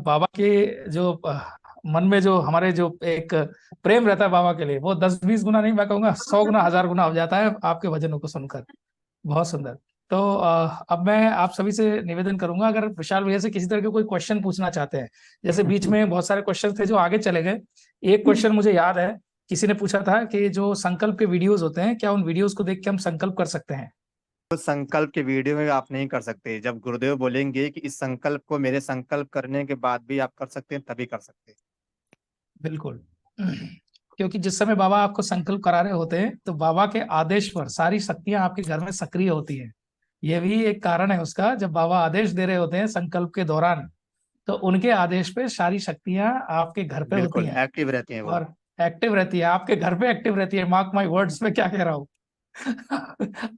बाबा के जो मन में जो हमारे जो एक प्रेम रहता है बाबा के लिए, वो 10-20 गुना नहीं, मैं कहूंगा 100 गुना 1000 गुना हो जाता है आपके भजनों को सुनकर। बहुत सुंदर। तो अब मैं आप सभी से निवेदन करूंगा, अगर विशाल भैया से किसी तरह के कोई क्वेश्चन पूछना चाहते हैं। जैसे बीच में बहुत सारे क्वेश्चन थे जो आगे चले गए। एक क्वेश्चन मुझे याद है, किसी ने पूछा था कि जो संकल्प के वीडियोस होते हैं, क्या उन वीडियोस को देख के हम संकल्प कर सकते हैं? तो संकल्प के वीडियो में आप नहीं कर सकते। जब गुरुदेव बोलेंगे कि इस संकल्प को मेरे संकल्प करने के बाद भी आप कर सकते हैं, तभी कर सकते हैं। बिल्कुल। क्योंकि जिस समय बाबा आपको संकल्प करा रहे होते हैं, तो बाबा के आदेश पर सारी शक्तियां आपके घर में सक्रिय होती हैं। यह भी एक कारण है उसका, जब बाबा आदेश दे रहे होते हैं संकल्प के दौरान, तो उनके आदेश पे सारी शक्तियां आपके घर पे होती बिल्कुल हैं एक्टिव रहती हैं वो। और एक्टिव रहती है, आपके घर पे एक्टिव रहती है। मार्क माय वर्ड्स में क्या कह रहा हूँ।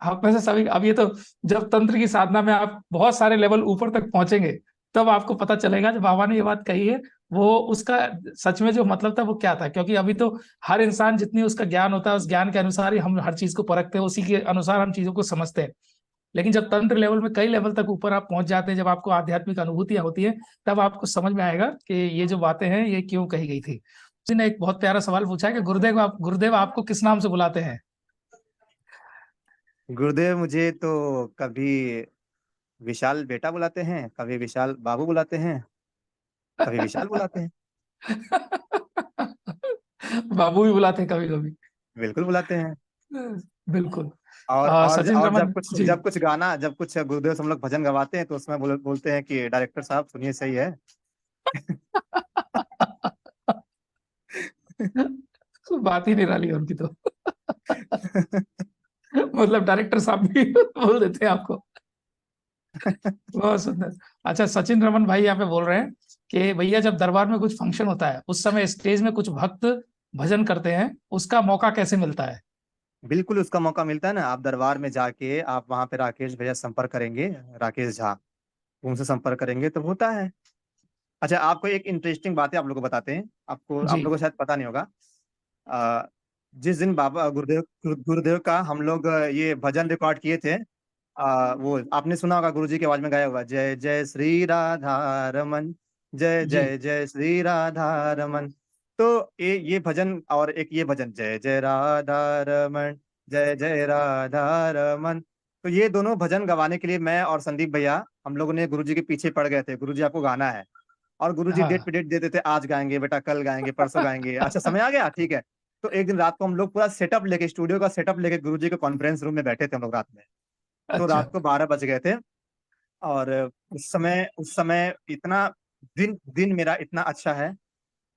आप में से सभी, अब ये तो जब तंत्र की साधना में आप बहुत सारे लेवल ऊपर तक पहुंचेंगे, तब आपको पता चलेगा, जब बाबा ने ये बात कही है, वो उसका सच में जो मतलब था वो क्या था। क्योंकि अभी तो हर इंसान जितनी उसका ज्ञान होता है, उस ज्ञान के अनुसार ही हम हर चीज को परखते हैं, उसी के अनुसार हम चीजों को समझते हैं। लेकिन जब तंत्र लेवल में कई लेवल तक ऊपर आप पहुंच जाते हैं, जब आपको आध्यात्मिक अनुभूतियां होती है, तब आपको समझ में आएगा कि ये जो बातें हैं ये क्यों कही गई थी। किसी ने एक बहुत प्यारा सवाल पूछा है कि गुरुदेव आपको किस नाम से बुलाते हैं? गुरुदेव मुझे तो कभी विशाल बेटा बुलाते हैं, कभी विशाल बाबू बुलाते हैं, कभी विशाल बुलाते हैं। बाबू भी बुलाते हैं कभी कभी। बिल्कुल बुलाते हैं। बिल्कुल। और सचिन और रमन जी। जब कुछ गुरुदेव से हम लोग भजन गवाते हैं तो उसमें बोलते हैं कि डायरेक्टर साहब सुनिए, सही है। बात ही निराली है उनकी तो। मतलब डायरेक्टर साहब भी बोल देते हैं आपको। बहुत सुंदर। अच्छा, सचिन रमन भाई यहाँ पे बोल रहे हैं कि भैया जब दरबार में कुछ फंक्शन होता है, उस समय स्टेज में कुछ भक्त भजन करते हैं, उसका मौका कैसे मिलता है? बिल्कुल उसका मौका मिलता है ना। आप दरबार में जाके आप वहां पे राकेश भैया संपर्क करेंगे, राकेश झा, उनसे संपर्क करेंगे तो होता है। अच्छा, आपको एक इंटरेस्टिंग बात है आप लोगों को बताते हैं। आप जी। लोगों को शायद पता नहीं होगा। अ, जिस दिन बाबा गुरुदेव का हम लोग ये भजन रिकॉर्ड किए थे, वो आपने सुना होगा गुरुजी की आवाज में गाया हुआ, जय जय श्री राधा रमन, जय जी। जय जय श्री राधा रमन। तो ये भजन और एक ये भजन, जय जय राधा रमन, जय जय राधा रमन। तो ये दोनों भजन गवाने के लिए मैं और संदीप भैया हम लोगों ने गुरुजी के पीछे पड़ गए थे। गुरुजी आपको गाना है, और गुरुजी डेट हाँ। पे डेट देते थे, आज गाएंगे बेटा, कल गाएंगे, परसों गाएंगे। अच्छा समय आ गया, ठीक है। तो एक दिन रात को हम लोग पूरा सेटअप लेके, स्टूडियो का सेटअप लेके गुरुजी के कॉन्फ्रेंस रूम में बैठे थे हम लोग रात में। तो अच्छा। रात को 12 बज गए थे। और उस समय इतना दिन दिन मेरा इतना अच्छा है।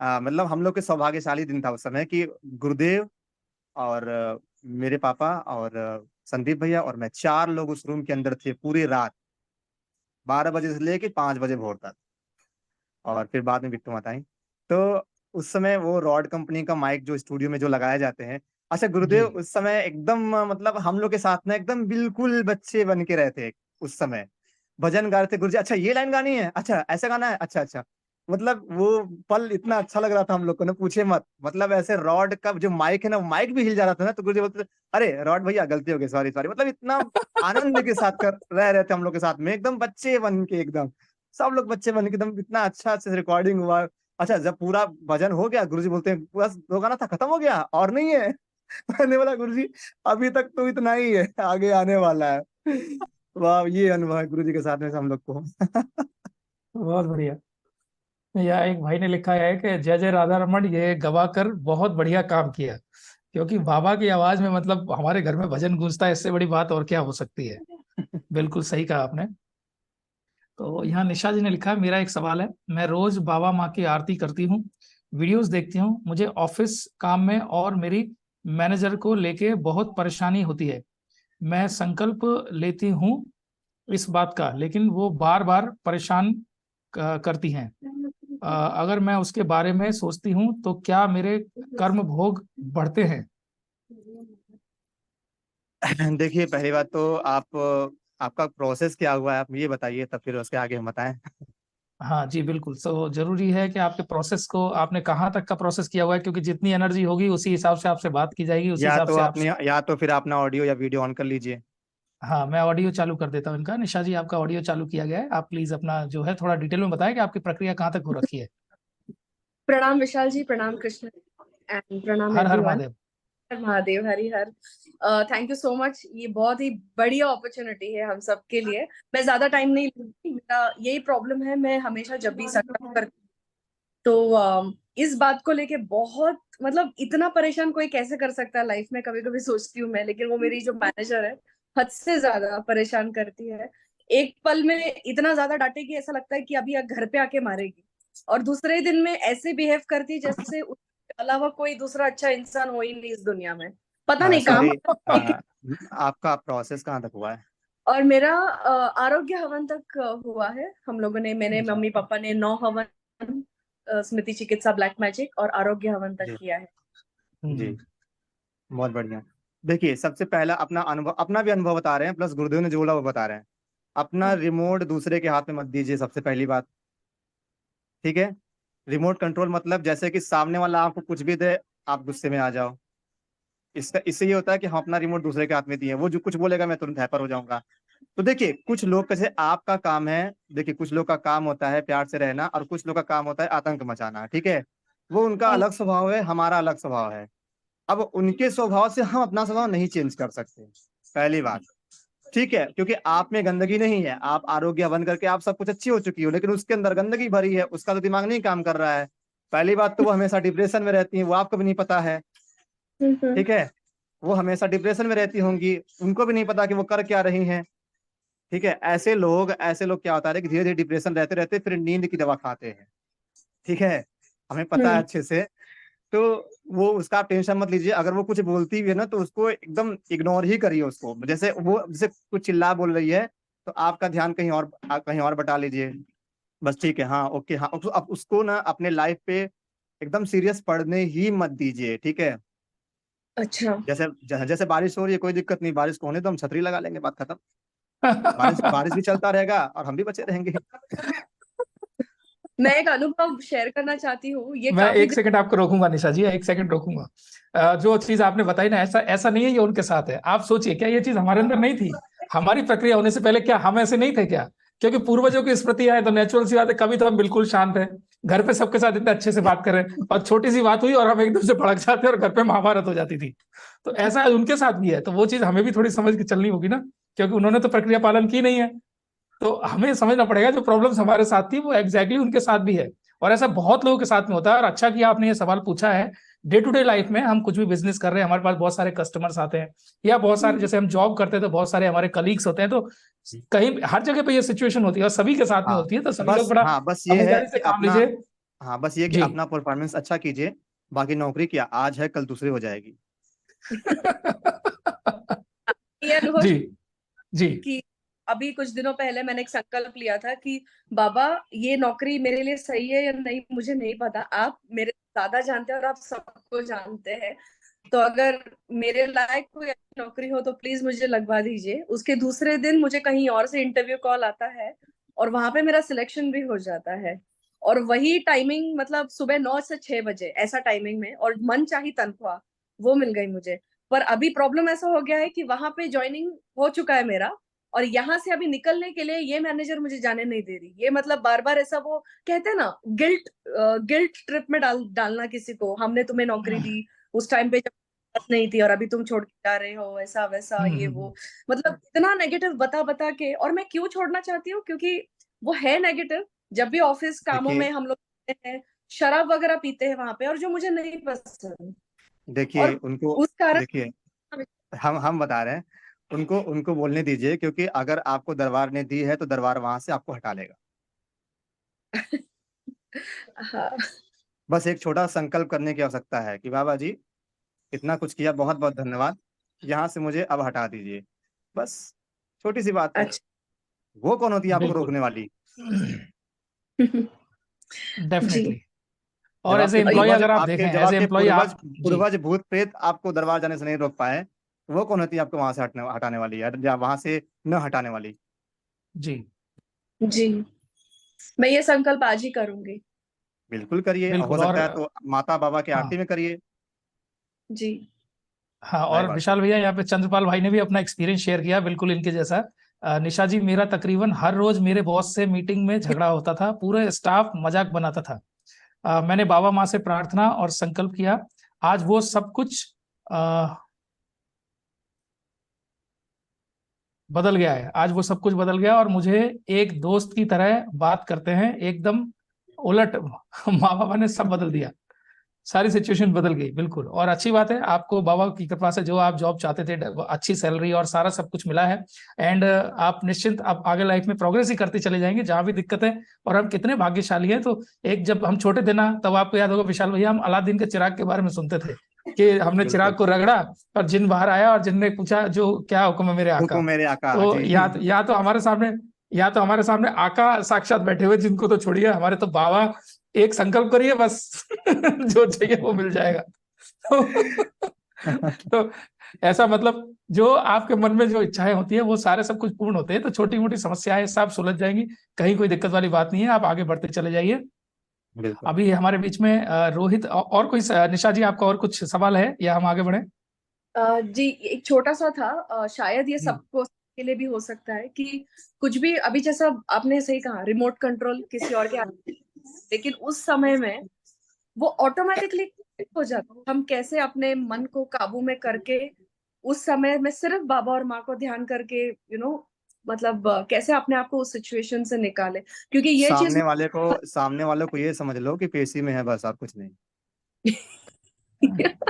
मतलब हम लोग के सौभाग्यशाली दिन था उस समय कि गुरुदेव और मेरे पापा और संदीप भैया और मैं, चार लोग उस रूम के अंदर थे पूरी रात, 12 बजे से लेके 5 बजे भोर तक। और फिर बाद में बिट्टू मत आई। तो उस समय वो रॉड कंपनी का माइक जो स्टूडियो में जो लगाए जाते हैं। अच्छा, जी। गुरुदेव उस समय एकदम मतलब हम लोग के साथ में एकदम बिल्कुल बच्चे बन के रहे थे उस समय। भजन गा रहे थे गुरुजी, अच्छा ये लाइन गानी है, अच्छा ऐसा गाना है, अच्छा अच्छा। मतलब वो पल इतना अच्छा लग रहा था हम लोग को ना, पूछे मत। मतलब ऐसे रॉड का जो माइक है ना, वो माइक भी हिल जा रहा था ना, तो गुरुजी बोलते थे, अरे रॉड भैया गलती हो गई, सॉरी सॉरी। मतलब इतना आनंद के साथ कर रह रहे थे हम लोग के साथ में, एकदम बच्चे बन के, एकदम सब लोग बच्चे बन के, एकदम इतना अच्छा से रिकॉर्डिंग हुआ। अच्छा, जब पूरा भजन हो गया, गुरुजी बोलते हैं पूरा दो गाना था, खत्म हो गया और नहीं है। मैंने बोला गुरुजी अभी तक तो इतना ही है, आगे आने वाला है। वाह, ये अनुभव है गुरुजी के साथ में हम लोग को। बहुत बढ़िया। या एक भाई ने लिखा है कि जय जय राधा रमन ये गवा कर बहुत बढ़िया काम किया। क्योंकि बाबा की आवाज में मतलब हमारे घर में भजन गूंजता है, इससे बड़ी बात और क्या हो सकती है। बिल्कुल सही कहा आपने। तो यहाँ निशा जी ने लिखा है, मेरा एक सवाल है, मैं रोज बाबा माँ की आरती करती हूँ, वीडियोस देखती हूँ, मुझे ऑफिस काम में और मेरी मैनेजर को लेके बहुत परेशानी होती है। मैं संकल्प लेती हूँ इस बात का, लेकिन वो बार बार परेशान करती हैं। अगर मैं उसके बारे में सोचती हूँ तो क्या मेरे कर्म भोग बढ़ते हैं? देखिए, पहली बात तो आप आपका प्रोसेस क्या हुआ है आप ये बताइए, तब फिर उसके आगे हम बताएं। हाँ जी, बिल्कुल। तो जरूरी है कि आपके प्रोसेस को, आपने कहाँ तक का प्रोसेस किया हुआ है, क्योंकि जितनी एनर्जी होगी उसी हिसाब से आपसे बात की जाएगी, उसी हिसाब से आप। या तो फिर अपना ऑडियो या वीडियो ऑन कर लीजिए। हाँ, मैं ऑडियो चालू कर देता हूँ इनका। निशा जी, आपका ऑडियो चालू किया गया है। आप प्लीज अपना जो है थोड़ा डिटेल में बताएं कि आपकी प्रक्रिया कहाँ तक हो रखी है। प्रणाम विशाल जी, प्रणाम कृष्ण, एंड प्रणाम Har Har everyone. Mahadev. Har Mahadev, Hari Har. Thank you so much, ये बहुत ही बढ़िया अपॉर्चुनिटी है हम सब के लिए। मैं ज्यादा टाइम नहीं लूंगी, मेरा यही प्रॉब्लम है, मैं हमेशा जब भी संकल्प करती हूँ तो इस बात को लेके बहुत मतलब इतना परेशान कोई कैसे कर सकता है लाइफ में, कभी कभी सोचती हूँ मैं। लेकिन वो मेरी जो मैनेजर है, हद से ज्यादा परेशान करती है। एक पल में इतना ज्यादा डांटेगी, ऐसा लगता है कि अभी घर पे आके मारेगी, और दूसरे दिन में ऐसे बिहेव करती है जैसे उसके अलावा कोई दूसरा अच्छा इंसान हो ही नहीं इस दुनिया में। पता नहीं काम। सॉरी, आपका प्रोसेस कहाँ तक हुआ है? और मेरा आरोग्य हवन तक हुआ है। हम लोगों ने, मैंने, मम्मी पापा ने 9 हवन, स्मृति चिकित्सा, ब्लैक मैजिक और आरोग्य हवन तक जी किया है। जी, बहुत बढ़िया। देखिए, सबसे पहला अपना अनुभव, अपना भी अनुभव बता रहे हैं, प्लस गुरुदेव ने जो बोला वो बता रहे हैं। अपना रिमोट दूसरे के हाथ में मत दीजिए, सबसे पहली बात। ठीक है? रिमोट कंट्रोल मतलब जैसे कि सामने वाला आपको कुछ भी दे, आप गुस्से में आ जाओ। इसका इससे ये होता है कि हम अपना रिमोट दूसरे के हाथ में दिए, वो जो कुछ बोलेगा मैं तुरंत हाइपर हो जाऊंगा। तो देखिए, कुछ लोग कैसे आपका काम है, देखिए कुछ लोग का काम होता है प्यार से रहना, और कुछ लोग का काम होता है आतंक मचाना। ठीक है? वो उनका अलग स्वभाव है, हमारा अलग स्वभाव है। अब उनके स्वभाव से हम अपना स्वभाव नहीं चेंज कर सकते, पहली बात। ठीक है? क्योंकि आप में गंदगी नहीं है, आप आरोग्य बन करके आप सब कुछ अच्छी हो चुकी हो, लेकिन उसके अंदर गंदगी भरी है, उसका तो दिमाग नहीं काम कर रहा है। पहली बात तो वो हमेशा डिप्रेशन में रहती है, वो आपको भी नहीं पता है। ठीक है? वो हमेशा डिप्रेशन में रहती होंगी, उनको भी नहीं पता कि वो कर क्या रही हैं। ठीक है? ऐसे लोग क्या होता है कि धीरे धीरे डिप्रेशन रहते रहते फिर नींद की दवा खाते हैं। ठीक है? हमें पता है अच्छे से। तो वो उसका आप टेंशन मत लीजिए, अगर वो कुछ बोलती भी है ना तो उसको एकदम इग्नोर ही करिए उसको। जैसे कुछ चिल्ला बोल रही है तो आपका ध्यान कहीं और बटा लीजिए। बस ठीक है, हाँ ओके, हाँ अब उसको ना अपने लाइफ पे एकदम सीरियस पढ़ने ही मत दीजिए। ठीक है? अच्छा। जैसे बारिश हो रही है, कोई दिक्कत नहीं, बारिश को होने तो हम छतरी लगा लेंगे, बात खत्म। बारिश बारिश भी चलता रहेगा और हम भी बचे रहेंगे। मैं एक अनुभव शेयर करना चाहती हूँ, ये मैं काफी एक सेकंड आपको रोकूंगा निशा जी, एक सेकंड रोकूंगा। जो चीज आपने बताई ना, ऐसा ऐसा नहीं है ये उनके साथ है। आप सोचिए, क्या ये चीज हमारे अंदर नहीं थी? हमारी प्रक्रिया होने से पहले क्या हम ऐसे नहीं थे क्या? क्योंकि पूर्वजों की स्मृति है तो नेचुरल सी बात है, कभी तो हम बिल्कुल शांत है, घर पे सबके साथ इतने अच्छे से बात करें, और छोटी सी बात हुई और हम एकदम से भड़क जाते और घर पे महाभारत हो जाती थी। तो ऐसा उनके साथ भी है, तो वो चीज हमें भी थोड़ी समझ के चलनी होगी ना, क्योंकि उन्होंने तो प्रक्रिया पालन की नहीं है। तो हमें समझना पड़ेगा जो प्रॉब्लम्स हमारे साथ थी वो एग्जैक्टली उनके साथ भी है। और ऐसा बहुत लोगों के साथ में होता है। और अच्छा किया आपने ये सवाल पूछा है। डे टू डे लाइफ में हम कुछ भी बिजनेस कर रहे हैं, हमारे पास बहुत सारे कस्टमर्स आते हैं, या बहुत सारे, जैसे हम जॉब करते हैं तो बहुत सारे हमारे कलीग्स होते हैं। तो कहीं हर जगह पे ये सिचुएशन होती है और सभी के साथ में हाँ, होती है, तो सभी लोग बड़ा बस ये है समझदारी से कि काम लीजिए। जी। अपना परफॉर्मेंस अच्छा कीजिए। बाकी नौकरी क्या आज है कल दूसरी हो जाएगी। ये अनुभव जी जी। कि अभी कुछ दिनों पहले मैंने एक संकल्प लिया था कि बाबा, ये नौकरी मेरे लिए सही है या नहीं मुझे नहीं पता, आप मेरे से ज्यादा जानते हैं और आप सबको जानते हैं। तो अगर मेरे लायक कोई अच्छी नौकरी हो तो प्लीज मुझे लगवा दीजिए। उसके दूसरे दिन मुझे कहीं और से इंटरव्यू कॉल आता है और वहां पे मेरा सिलेक्शन भी हो जाता है। और वही टाइमिंग, मतलब सुबह 9 से 6 बजे ऐसा टाइमिंग में, और मन चाही तनख्वाह वो मिल गई मुझे। पर अभी प्रॉब्लम ऐसा हो गया है कि वहां पे ज्वाइनिंग हो चुका है मेरा, और यहाँ से अभी निकलने के लिए ये मैनेजर मुझे जाने नहीं दे रही। ये मतलब बार बार ऐसा, वो कहते हैं ना, गिल्ट गिल्ट ट्रिप में डालना किसी को, हमने तुम्हें नौकरी दी उस टाइम पे जब बात नहीं थी और अभी तुम छोड़ के जा रहे हो, ऐसा वैसा ये वो। मतलब इतना नेगेटिव बता बता के, और मैं क्यों छोड़ना चाहती हूँ क्योंकि वो है नेगेटिव। जब भी ऑफिस कामों देखिए में हम लोग जाते हैं, शराब वगैरह पीते हैं वहां पे, और जो मुझे नहीं पसंद। देखिए और उनको उस कारण देखिए, हम बता रहे हैं, उनको उनको बोलने दीजिए, क्योंकि अगर आपको दरबार ने दी है तो दरबार वहां से आपको हटा लेगा। हाँ। बस एक छोटा संकल्प करने की आवश्यकता है कि बाबा जी, इतना कुछ किया, बहुत बहुत धन्यवाद, यहाँ से मुझे अब हटा दीजिए। बस छोटी सी बात है, अच्छा। वो कौन होती है आपको बिल्कुल। रोकने वाली? जी। डेफिनेटली। और एज ए एम्प्लॉय अगर आप देखें, जब एज ए आपके एम्प्लॉय आप जी। पूर्वज भूत प्रेत आपको दरबार जाने से नहीं रोक पाए, वो कौन होती है आपको वहां से हटाने वाली, या वहां से न हटाने वाली? जी। जी, मैं ये संकल्प आज ही करूंगी। बिल्कुल करिए, और हो बिल्कुल। और सकता है तो माता बाबा के हाँ, आरती में करिए। जी। हाँ, जाहिर और बात है। विशाल भैया यहाँ पे चंद्रपाल भाई ने भी अपना एक्सपीरियंस शेयर किया बिल्कुल इनके जैसा। निशा जी, मेरा तकरीबन हर रोज मेरे बॉस से मीटिंग में झगड़ा होता था, पूरे स्टाफ मजाक बनाता था। मैंने बाबा माँ से प्रार्थना और संकल्प किया, आज वो सब कुछ अ, बदल गया है। आज वो सब कुछ बदल गया और मुझे एक दोस्त की तरह बात करते हैं, एकदम उलट। माँ बाबा ने सब बदल दिया, सारी सिचुएशन बदल गई बिल्कुल। और अच्छी बात है, आपको बाबा की कृपा से जो आप जॉब चाहते थे, अच्छी सैलरी और सारा सब कुछ मिला है। एंड आप निश्चिंत, आप आगे लाइफ में प्रोग्रेस ही करते चले जाएंगे जहां भी दिक्कत है। और हम कितने भाग्यशाली हैं। तो एक जब हम छोटे थे ना, तब आपको याद होगा विशाल भैया, हम अलादीन के चिराग के बारे में सुनते थे कि हमने चिराग बिल्कुल। को रगड़ा और जिन बाहर आया और जिन ने पूछा जो क्या हुक्म है मेरे आका। हुकुम मेरे आका तो जी। या तो हमारे सामने आका साक्षात बैठे हुए, जिनको तो छोड़िए, हमारे तो बाबा। एक संकल्प करिए बस, जो चाहिए वो मिल जाएगा। तो, तो ऐसा मतलब, जो आपके मन में जो इच्छाएं होती है वो सारे सब कुछ पूर्ण होते हैं। तो छोटी मोटी समस्याएं सब सुलझ जाएंगी, कहीं कोई दिक्कत वाली बात नहीं है, आप आगे बढ़ते चले जाइए। बिल्कुल। अभी हमारे बीच में रोहित और कोई निशा जी, आपका और कुछ सवाल है या हम आगे बढ़े? जी, एक छोटा सा था। शायद ये हम्म। सबको के लिए भी हो सकता है कि कुछ भी, अभी जैसा आपने सही कहा, रिमोट कंट्रोल किसी और के हाथ में, लेकिन उस समय में वो ऑटोमेटिकली हो जाता है। हम कैसे अपने मन को काबू में करके उस समय में सिर्फ बाबा और माँ को ध्यान करके, मतलब कैसे अपने आप को उस सिचुएशन से निकाले, क्योंकि ये चीज सामने वाले को ये समझ लो कि पेशी में है, बस और कुछ नहीं।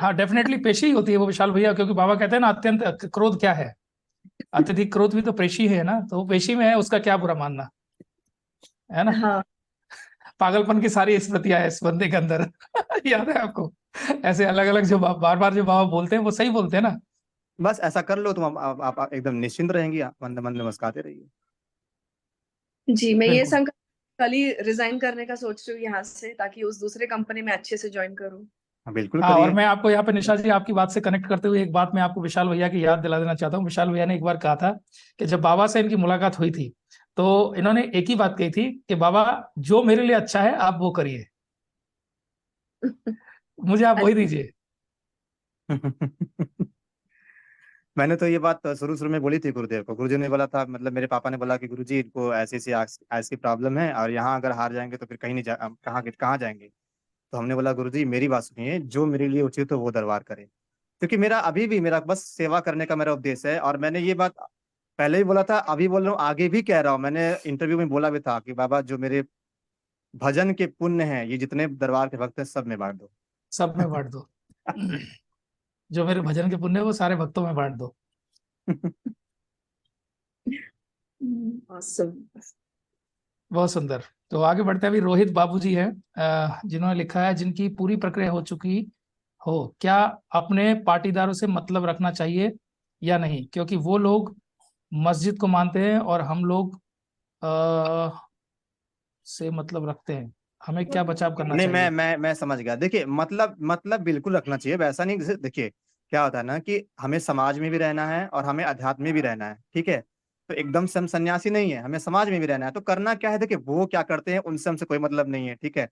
हाँ, डेफिनेटली पेशी ही होती है वो विशाल भैया, क्योंकि बाबा कहते हैं ना, अत्यंत क्रोध क्या है, अत्यधिक क्रोध भी तो पेशी है ना, तो वो पेशी में है, उसका क्या बुरा मानना, है ना। हाँ, पागलपन की सारी स्मृतियां है इस बंदे के अंदर। याद है आपको? ऐसे अलग अलग जो बार बार जो बाबा बोलते हैं वो सही बोलते हैं ना। बस ऐसा कर लो तुम, आप एकदम निश्चिंत रहेंगी, आप मंद मंद मुस्कुराते रहिए। जी, मैं ये बिल्कुल। संकल्प कल ही रिजाइन करने का सोच रही हूँ यहाँ से, ताकि उस दूसरे कंपनी में अच्छे से ज्वाइन करूँ। हाँ बिल्कुल हाँ, और करिए। मैं आपको यहाँ पे निशा जी, आपकी बात से कनेक्ट करते हुए एक बात मैं आपको विशाल भैया की याद दिला देना चाहता हूँ। विशाल भैया ने एक बार कहा था कि जब बाबा से इनकी मुलाकात हुई थी, तो इन्होंने एक ही बात कही थी कि बाबा, जो मेरे लिए अच्छा है आप वो करिए, मुझे आप वही दीजिए। मैंने तो ये बात शुरू शुरू में बोली थी गुरुदेव को। गुरुजी ने बोला था, मतलब मेरे पापा ने बोला कि गुरुजी, इनको ऐसी ऐसी ऐसी प्रॉब्लम है और यहाँ अगर हार जाएंगे तो फिर कहीं नहीं कहाँ कहाँ जाएंगे। तो हमने बोला गुरुजी मेरी बात सुनिए, जो मेरे लिए उचित हो वो दरबार करे। क्योंकि मेरा अभी भी मेरा बस सेवा करने का मेरा उपदेश है। और मैंने ये बात पहले भी बोला था, अभी बोल रहा हूँ, आगे भी कह रहा हूँ। मैंने इंटरव्यू में बोला भी था कि बाबा, जो मेरे भजन के पुण्य हैं, ये जितने दरबार के भक्त हैं, सब में बांट दो। सब में बांट दो। जो मेरे भजन के पुण्य है वो सारे भक्तों में बांट दो। awesome। बहुत सुंदर। तो आगे बढ़ते हैं, अभी रोहित बाबू जी हैं, जिन्होंने लिखा है, जिनकी पूरी प्रक्रिया हो चुकी हो, क्या अपने पाटीदारों से मतलब रखना चाहिए या नहीं, क्योंकि वो लोग मस्जिद को मानते हैं और हम लोग से मतलब रखते हैं, हमें क्या बचाव करना नहीं, मैं चाहिए? मैं मैं समझ गया। देखिए, मतलब बिल्कुल रखना चाहिए, वैसा नहीं। जैसे देखिए, क्या होता है ना कि हमें समाज में भी रहना है और हमें अध्यात्म में भी रहना है, ठीक है। तो एकदम से हम सन्यासी नहीं है, हमें समाज में भी रहना है। तो करना क्या है, देखिए वो क्या करते हैं उनसे हमसे कोई मतलब नहीं है, ठीक है।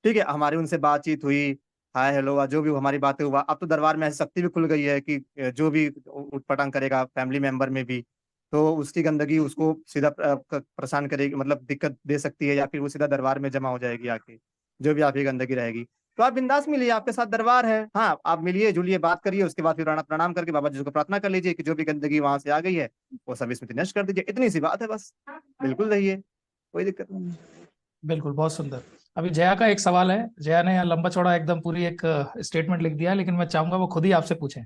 ठीक है, हमारी उनसे बातचीत हुई, हाय हेलो, जो भी हमारी बातें हुआ। अब तो दरबार में ऐसी शक्ति भी खुल गई है कि जो भी उटपटांग करेगा फैमिली मेंबर में भी, तो उसकी गंदगी उसको सीधा परेशान करेगी, मतलब दिक्कत दे सकती है, या फिर वो सीधा दरबार में जमा हो जाएगी आके, जो भी आपकी गंदगी रहेगी। तो आप बिंदास मिलिए, आपके साथ दरबार है। हाँ, आप मिलिए जुलिए, बात करिए, उसके बाद फिर प्रणाम करके बाबा जी को प्रार्थना कर लीजिए कि जो भी गंदगी वहां से आ गई है वो सब स्मृति नष्ट कर दीजिए। इतनी सी बात है बस, बिल्कुल रहिए, कोई दिक्कत नहीं। बिल्कुल, बहुत सुंदर। अभी जया का एक सवाल है, जया ने लंबा चौड़ा एकदम पूरी एक स्टेटमेंट लिख दिया है, लेकिन मैं चाहूंगा वो खुद ही आपसे पूछें।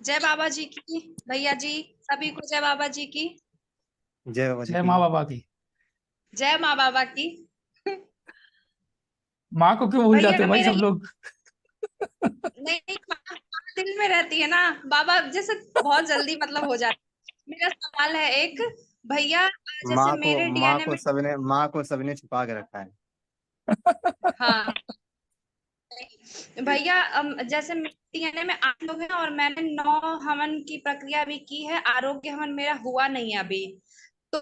जय बाबा जी की। भैया जी, सभी को जय बाबा जी की। जय बाबा जी जय की। माँ बाबा की। जय माँ बाबा की। माँ को क्यों भूल जाते भैया हो भाई मेरा सब लोग? नहीं, माँ दिल में रहती है ना। बाबा जैसे बहुत जल्दी मतलब हो जाता है। मेरा सवाल है एक, भैया जैसे मेरे डीएनए में, माँ को सबने छुपा के रखा है। हाँ भैया, जैसे मेरे डीएनए में 8 लोग हैं और मैंने 9 हवन की प्रक्रिया भी की है, आरोग्य हवन मेरा हुआ नहीं है अभी। तो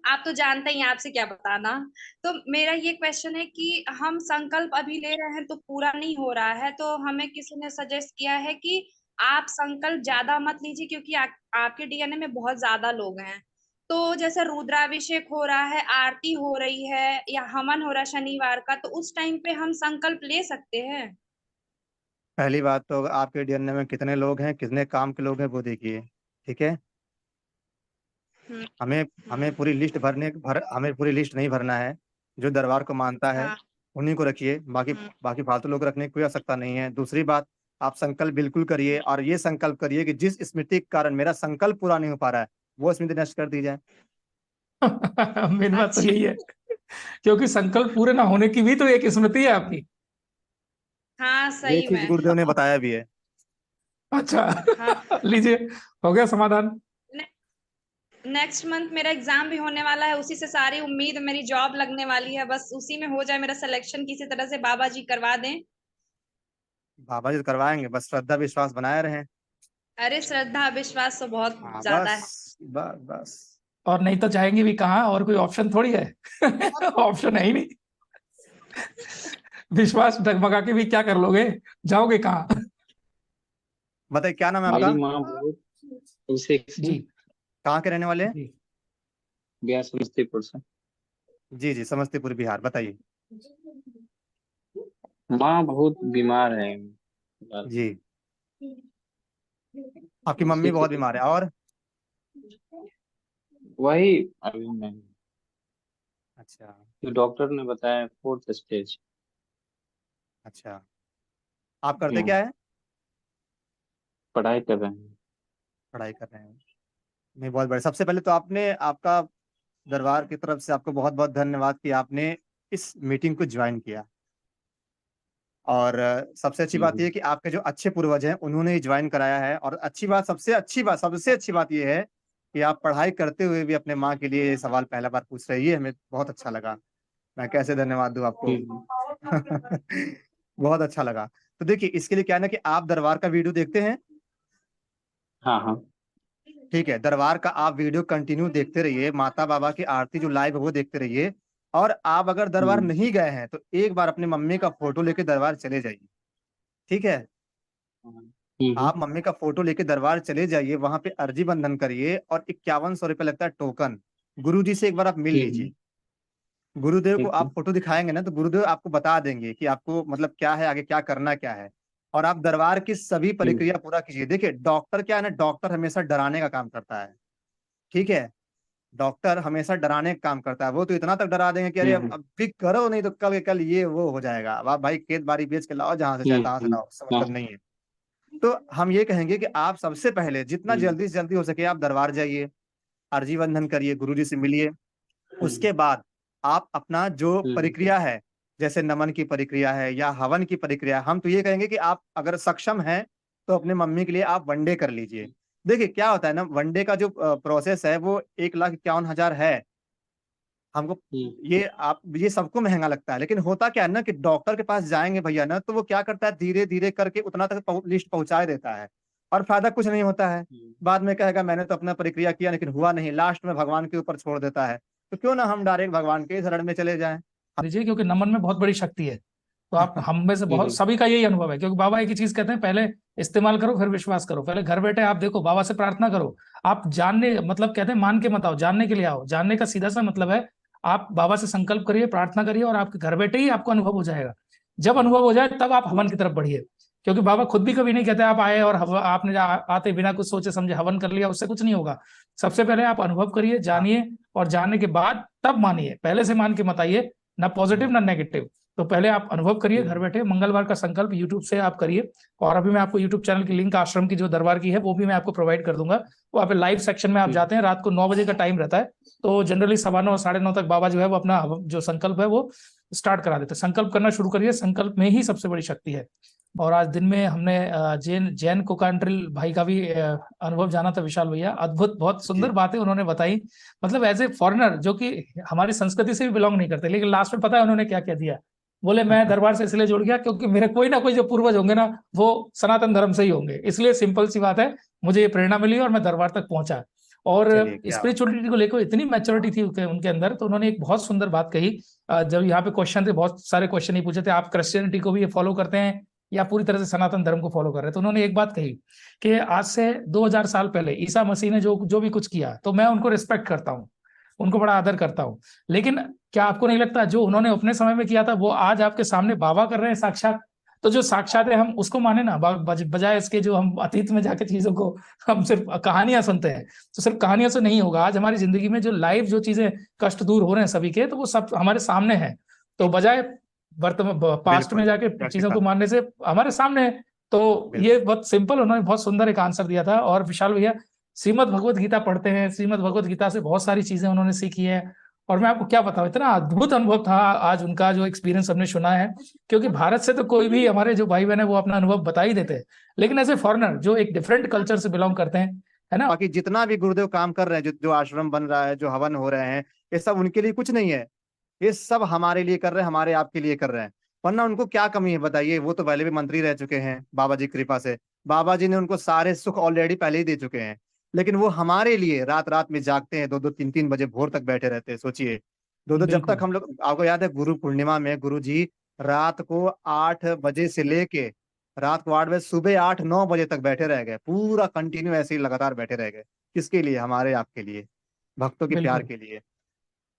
आप तो जानते ही हैं, आपसे क्या बताना। तो मेरा ये क्वेश्चन है कि हम संकल्प अभी ले रहे हैं तो पूरा नहीं हो रहा है, तो हमें किसी ने सजेस्ट किया है कि आप संकल्प ज्यादा मत लीजिए, क्योंकि आपके डीएनए में बहुत ज्यादा लोग हैं। तो जैसे रुद्राभिषेक हो रहा है, आरती हो रही है, या हवन हो रहा है शनिवार का, तो उस टाइम पे हम संकल्प ले सकते हैं? पहली बात तो आपके डीएनए में कितने लोग हैं, कितने काम के लोग हैं, वो देखिए। ठीक है। हम्म। हमें हमें पूरी लिस्ट हमें पूरी लिस्ट नहीं भरना है। जो दरबार को मानता है हाँ। उन्हीं को रखिए, बाकी बाकी फालतू लोग रखने की कोई आवश्यकता नहीं है। दूसरी बात, आप संकल्प बिल्कुल करिए, और ये संकल्प करिए कि जिस स्मृति के कारण मेरा संकल्प पूरा नहीं हो पा रहा है, वो स्मृति नष्ट कर दी जाए। मेन बात तो अच्छा। यही है, क्योंकि संकल्प पूरे ना होने की भी तो एक स्मृति है आपकी। हाँ, ये सही चीज में। गुरुदेव ने बताया भी है। हाँ। अच्छा। लीजिए, हो गया समाधान। नेक्स्ट मंथ मेरा एग्जाम भी होने वाला है, उसी से सारी उम्मीद, मेरी जॉब लगने वाली है, बस उसी में हो जाए मेरा सिलेक्शन किसी तरह से, बाबा जी करवा दें। बाबा जी तो करवाएंगे, बस श्रद्धा विश्वास बनाए रहें। अरे श्रद्धा विश्वास तो बहुत हाँ ज्यादा है। बस बस बस। और नहीं तो जाएंगे भी कहाँ, और कोई ऑप्शन थोड़ी है। ऑप्शन है ही नहीं। विश्वास डगमगा के भी क्या कर लोगे, जाओगे कहाँ। बताइए क्या नाम है मेरी आपका? माँ बहुत सेक्सी, जी कहाँ के रहने वाले हैं? जी। बिहार समस्तीपुर से। जी जी, समस्तीपुर बिहार। बताइए। माँ बहुत बीमार है फिलहाल। जी, आपकी उसी मम्मी के बहुत बीमार है, और? वही अभी नहीं, अच्छा तो डॉक्टर ने बताया 4th स्टेज। अच्छा। आप करते क्या है? पढ़ाई कर रहे हैं। पढ़ाई कर रहे हैं। नहीं, बहुत बढ़िया। सबसे पहले तो आपने, आपका दरबार की तरफ से आपको बहुत बहुत धन्यवाद कि आपने इस मीटिंग को ज्वाइन किया। और सबसे अच्छी बात यह है कि आपके जो अच्छे पूर्वज हैं उन्होंने ही ज्वाइन कराया है। और सबसे अच्छी बात यह है कि आप पढ़ाई करते हुए भी अपने माँ के लिए ये सवाल पहला बार पूछ रहे हैं। ये हमें बहुत अच्छा लगा। मैं कैसे धन्यवाद दूं आपको। बहुत अच्छा लगा। तो देखिए, इसके लिए क्या है ना कि आप दरबार का वीडियो देखते हैं। हाँ हाँ। ठीक है, दरबार का आप वीडियो कंटिन्यू देखते रहिए, माता बाबा की आरती जो लाइव है वो देखते रहिए। और आप अगर दरबार नहीं गए हैं तो एक बार अपनी मम्मी का फोटो लेके दरबार चले जाइए। ठीक है, आप मम्मी का फोटो लेके दरबार चले जाइए, वहां पे अर्जी बंधन करिए, और 5100 रुपये लगता है टोकन। गुरुजी से एक बार आप मिल लीजिए। गुरुदेव को ठीक है। आप फोटो दिखाएंगे ना, तो गुरुदेव आपको बता देंगे कि आपको मतलब क्या है, आगे क्या करना क्या है। और आप दरबार की सभी प्रक्रिया पूरा कीजिए। देखिए, डॉक्टर क्या है ना, डॉक्टर हमेशा डराने का काम करता है। ठीक है, डॉक्टर हमेशा डराने का काम करता है। वो तो इतना तक डरा देंगे कि अरे अब भी करो, नहीं तो कल के कल ये वो हो जाएगा। अब आप भाई खेत बाड़ी बेच के लाओ, जहां से चाहे तहां से लाओ, इससे मतलब नहीं है। तो हम ये कहेंगे कि आप सबसे पहले जितना जल्दी से जल्दी हो सके आप दरबार जाइए, अर्जी बंधन करिए, गुरुजी से मिलिए। उसके बाद आप अपना जो प्रक्रिया है, जैसे नमन की प्रक्रिया है या हवन की प्रक्रिया, हम तो ये कहेंगे कि आप अगर सक्षम हैं तो अपने मम्मी के लिए आप वनडे कर लीजिए। देखिए क्या होता है ना, वनडे का जो प्रोसेस है वो 1,51,000 है। हमको ये सबको महंगा लगता है, लेकिन होता क्या है ना कि डॉक्टर के पास जाएंगे भैया ना, तो वो क्या करता है, धीरे धीरे करके उतना तक लिस्ट पहुंचा देता है, और फायदा कुछ नहीं होता है। बाद में कहेगा मैंने तो अपना प्रक्रिया किया लेकिन हुआ नहीं, लास्ट में भगवान के ऊपर छोड़ देता है। तो क्यों ना हम डायरेक्ट भगवान के शरण में चले जाएं। दीजिए, क्योंकि नमन में बहुत बड़ी शक्ति है। तो आप हम में से बहुत सभी का यही अनुभव है, क्योंकि बाबा एक ही चीज कहते हैं, पहले इस्तेमाल करो फिर विश्वास करो। पहले घर बैठे आप देखो, बाबा से प्रार्थना करो। आप जानने मतलब कहते हैं मान के मत आओ, जानने के लिए आओ। जानने का सीधा सा मतलब है आप बाबा से संकल्प करिए, प्रार्थना करिए, और आपके घर बैठे ही आपको अनुभव हो जाएगा। जब अनुभव हो जाए तब आप हवन की तरफ बढ़िए, क्योंकि बाबा खुद भी कभी नहीं कहते आप आए और आपने आते बिना कुछ सोचे समझे हवन कर लिया, उससे कुछ नहीं होगा। सबसे पहले आप अनुभव करिए, जानिए, और जानने के बाद तब मानिए। पहले से मान के मत आइए, ना पॉजिटिव ना नेगेटिव। तो पहले आप अनुभव करिए घर बैठे। मंगलवार का संकल्प यूट्यूब से आप करिए, और अभी मैं आपको यूट्यूब चैनल की लिंक आश्रम की जो दरबार की है वो भी मैं आपको प्रोवाइड कर दूंगा। वहाँ पे लाइव सेक्शन में आप जाते हैं, रात को 9 बजे का टाइम रहता है। तो जनरली 9:15 9:30 तक बाबा जो है वो अपना जो संकल्प है वो स्टार्ट करा देते हैं। संकल्प करना शुरू करिए, संकल्प में ही सबसे बड़ी शक्ति है। और आज दिन में हमने जैन कोकांट्रिल भाई का भी अनुभव जाना था। विशाल भैया, अद्भुत, बहुत सुंदर बातें उन्होंने बताई। मतलब एज ए फॉरेनर जो कि हमारी संस्कृति से भी बिलोंग नहीं करते, लेकिन लास्ट में पता है उन्होंने क्या क्या दिया। बोले मैं दरबार से इसलिए जुड़ गया क्योंकि मेरे कोई ना कोई जो पूर्वज होंगे ना वो सनातन धर्म से ही होंगे, इसलिए सिंपल सी बात है मुझे ये प्रेरणा मिली और मैं दरबार तक पहुंचा। और चलिए क्या स्पिरिचुअलिटी को लेकर इतनी मैच्योरिटी थी उनके अंदर। तो उन्होंने एक बहुत सुंदर बात कही। जब यहाँ पे क्वेश्चन थे, बहुत सारे क्वेश्चन ही पूछे थे, आप क्रिश्चियनिटी को भी फॉलो करते हैं या पूरी तरह से सनातन धर्म को फॉलो कर रहे हैं? तो उन्होंने एक बात कही कि आज से 2000 साल पहले ईसा मसीह ने जो भी कुछ किया, तो मैं उनको रिस्पेक्ट करता हूँ, उनको बड़ा आदर करता हूँ। लेकिन क्या आपको नहीं लगता जो उन्होंने अपने समय में किया था वो आज आपके सामने बाबा कर रहे हैं साक्षात? तो जो साक्षात है हम उसको माने ना, बजाय इसके जो हम अतीत में जाके चीजों को हम सिर्फ कहानियां सुनते हैं। तो सिर्फ कहानियों से नहीं होगा, आज हमारी जिंदगी में जो लाइव जो चीजें कष्ट दूर हो रहे हैं सभी के, तो वो सब हमारे सामने है। तो बजाय वर्तमान पास्ट में बिल्कुल जाके चीजों को मानने से हमारे सामने है। तो बिल्कुल ये बहुत सिंपल, उन्होंने बहुत सुंदर एक आंसर दिया था। और विशाल भैया श्रीमद् भगवत गीता पढ़ते हैं, श्रीमद् भगवत गीता से बहुत सारी चीजें उन्होंने सीखी है। और मैं आपको क्या बताऊं, इतना अद्भुत अनुभव था आज उनका जो एक्सपीरियंस हमने सुना है। क्योंकि भारत से तो कोई भी हमारे जो भाई बहन है वो अपना अनुभव बता ही देते हैं, लेकिन ऐसे फॉरेनर जो एक डिफरेंट कल्चर से बिलोंग करते हैं, है ना। बाकी जितना भी गुरुदेव काम कर रहे हैं, जो आश्रम बन रहा है, जो हवन हो रहे हैं, ये सब उनके लिए कुछ नहीं है। ये सब हमारे लिए कर रहे हैं, हमारे आपके लिए कर रहे हैं। वरना उनको क्या कमी है बताइए? वो तो पहले भी मंत्री रह चुके हैं बाबा जी की कृपा से। बाबा जी ने उनको सारे सुख ऑलरेडी पहले ही दे चुके हैं। लेकिन वो हमारे लिए रात रात में जागते हैं, 2-2 3-3 बजे भोर तक बैठे रहते हैं। सोचिए, जब बिल्कुल तक हम लोग, आपको याद है गुरु पूर्णिमा में गुरु जी रात को 8 बजे से लेके रात को 8 बजे, सुबह 8-9 बजे तक बैठे रह गए, पूरा कंटिन्यू ऐसे ही लगातार बैठे रह गए। किसके लिए? हमारे आपके लिए, भक्तों के प्यार बिल्कुल। के लिए,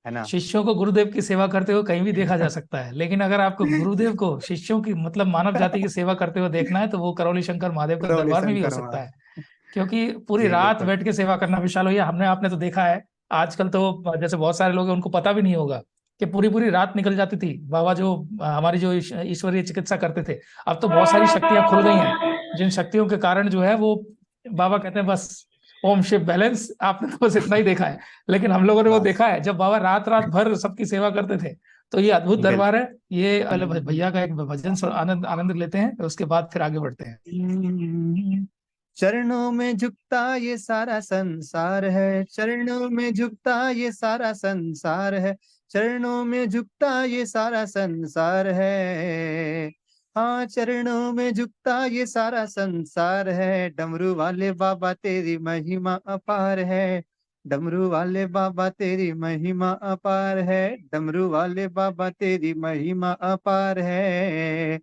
है ना। शिष्यों को गुरुदेव की सेवा करते हुए कहीं भी देखा जा सकता है, लेकिन अगर आपको गुरुदेव को शिष्यों की मतलब मानव जाति की सेवा करते हुए देखना है तो वो करौली शंकर महादेव के करौली दरबार में भी हो शंकर सकता वहाँ। है। क्योंकि पूरी जी रात बिल्कुल बैठ के सेवा करना, विशाल भैया हमने आपने तो देखा है। आजकल तो जैसे बहुत सारे लोग हैं उनको पता भी नहीं होगा कि पूरी पूरी रात निकल जाती थी बाबा जो हमारी जो ईश्वरीय चिकित्सा करते थे। अब तो बहुत सारी शक्तियां खुल गई हैं, जिन शक्तियों के कारण जो है वो बाबा कहते हैं बस ओम शिव बैलेंस। आपने तो बस इतना ही देखा है, लेकिन हम लोगों ने वो बस देखा है जब बाबा रात रात भर सबकी सेवा करते थे। तो ये अद्भुत दरबार बिल्कुल। है। ये भैया का एक भजन आनंद आनंद लेते हैं, उसके बाद फिर आगे बढ़ते हैं। चरणों में झुकता ये सारा संसार है, चरणों में झुकता ये सारा संसार है, चरणों में झुकता ये सारा संसार है। हाँ, चरणों में झुकता ये सारा संसार है। डमरू वाले बाबा तेरी महिमा अपार है, डमरू वाले बाबा तेरी महिमा अपार है, डमरू वाले बाबा तेरी महिमा अपार है।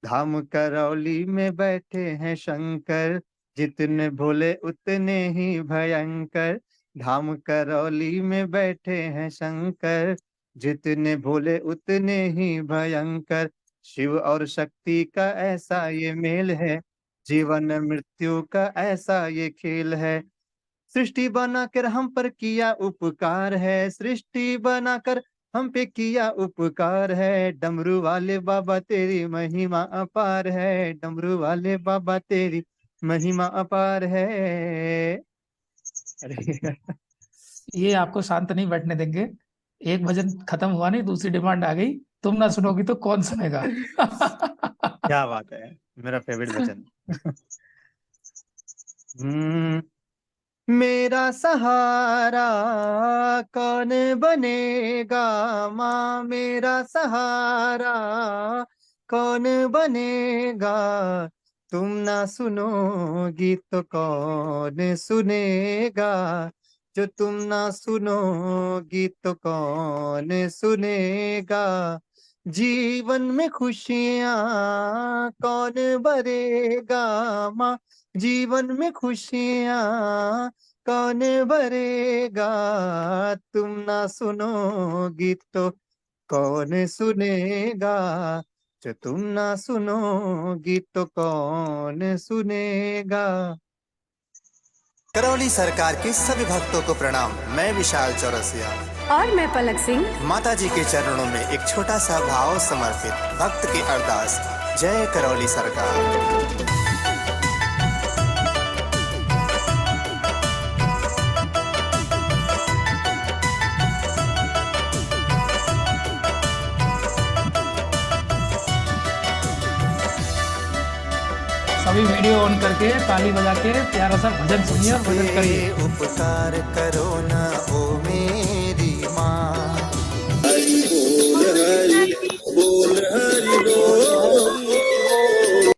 धाम करौली में बैठे हैं शंकर, जितने भोले उतने ही भयंकर। धाम करौली में बैठे हैं शंकर, जितने भोले उतने ही भयंकर। शिव और शक्ति का ऐसा ये मेल है, जीवन मृत्यु का ऐसा ये खेल है। सृष्टि बनाकर हम पर किया उपकार है, सृष्टि बनाकर हम पे किया उपकार है। डमरू वाले बाबा तेरी महिमा अपार है, डमरू वाले बाबा तेरी महिमा अपार है। अरे ये आपको शांत नहीं बैठने देंगे। एक भजन खत्म हुआ नहीं, दूसरी डिमांड आ गई, तुम ना सुनोगी तो कौन सुनेगा। क्या बात है, मेरा फेवरेट भजन। मेरा सहारा कौन बनेगा माँ, मेरा सहारा कौन बनेगा। तुम ना सुनोगी तो कौन सुनेगा, जो तुम ना सुनोगी तो कौन सुनेगा। जीवन में खुशियाँ कौन भरेगा माँ, जीवन में खुशियाँ कौन भरेगा। तुम ना सुनोगी तो कौन सुनेगा, जो तुम ना सुनोगी तो कौन सुनेगा। करौली सरकार के सभी भक्तों को प्रणाम। मैं विशाल चौरसिया और मैं पलक सिंह। माता जी के चरणों में एक छोटा सा भाव समर्पित भक्त की अरदास। जय करौली सरकार। सभी वीडियो ऑन करके ताली बजा के प्यारा सा भजन सुनिए और भजन करिए। उपकार करो